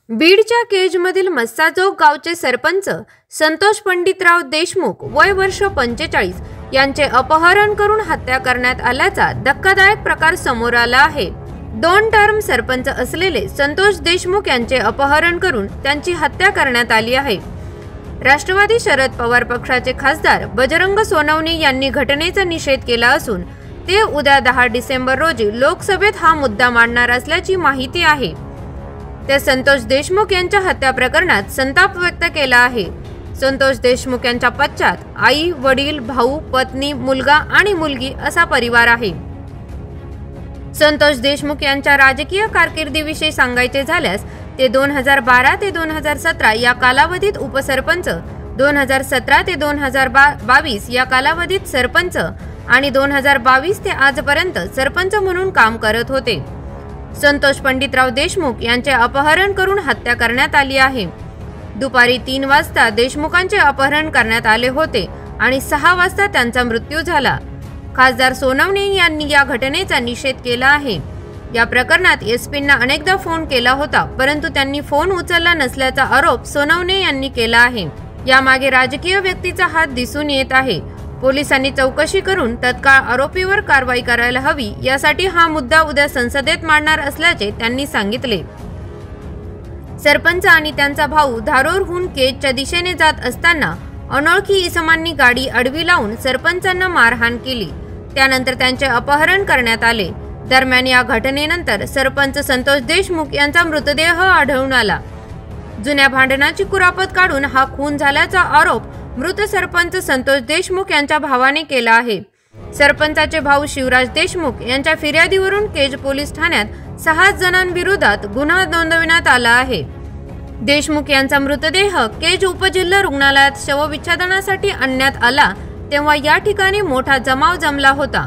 बीडच्या केजमधील मस्साजोग गावचे सरपंच संतोष पंडितराव देशमुख वय वर्ष 45 यांचे अपहरण करून हत्या करण्यात आल्याचा धक्कादायक प्रकार समोर आला आहे। 2 टर्म सरपंच असलेले संतोष देशमुख यांचे अपहरण करून त्यांची हत्या करण्यात आली आहे। राष्ट्रवादी शरद पवार पक्षाचे खासदार बजरंग सोनवणे यांनी घटनेचा निषेध केला असून ते उद्या 10 डिसेंबर रोजी लोकसभेत हा मुद्दा मांडणार असल्याची माहिती आहे। ते संतोष देशमुख यांच्या हत्या प्रकरणात संताप व्यक्त केला आहे। संतोष देशमुख यांच्या पश्चात आई, वडील, भाऊ, पत्नी, मुलगा आणि मुलगी असा परिवार आहे। संतोष देशमुख यांच्या राजकीय कारकिर्दीविषयी सांगायचे झाल्यास ते 2012 ते 2017 या कालावधीत उपसरपंच, 2017 ते 2022 या कालावधीत सरपंच आणि 2022 ते आजपर्यंत सरपंच म्हणून काम करत होते। संतोष पंडितराव देशमुख यांचे अपहरण करून हत्या करण्यात आली आहे। दुपारी 3 वाजता देशमुखांचे अपहरण करण्यात आले होते आणि 6 वाजता त्यांचा मृत्यू झाला। खासदार सोनवणे यांनी या घटनेचा निषेध केला आहे। या प्रकरणात एसपींना अनेकदा फोन केला होता, परंतु त्यांनी फोन उचलला नसल्याचा आरोप सोनवणे यांनी केला आहे। यामागे राजकीय व्यक्तीचा हात दिसून येत आहे। पोलिसांनी चौकशी करून तत्काळ आरोपीवर कारवाई करायला हवी, यासाठी हा मुद्दा उद्या संसदेत मांडणार असल्याचे त्यांनी सांगितले। सरपंच आणि त्यांचा भाऊ धारूरहून केजच्या दिशेने जात असताना अनोळखी इसमांनी गाडी आडवी लावून सरपंचांना मारहाण केली। त्यानंतर त्यांचे अपहरण करण्यात आले। दरम्यान या घटनेनंतर सरपंच संतोष देशमुख यांचा मृतदेह आढळून आला। जुन्या भांडणाची कुरापत काढून हा खून झाल्याचा आरोप मृत सरपंच संतोष देशमुख यांच्या भावाने केला आहे। सरपंचाचे भाऊ शिवराज देशमुख यांच्या फिर्यादीवरून केज पोलीस ठाण्यात 6 जणांविरोधात गुन्हा नोंदवण्यात आला आहे। देशमुख यांचा मृतदेह केज उपजिल्हा रुग्णालयात शवविच्छेदनासाठी आणण्यात आला तेव्हा या ठिकाणी मोठा जमाव जमला होता।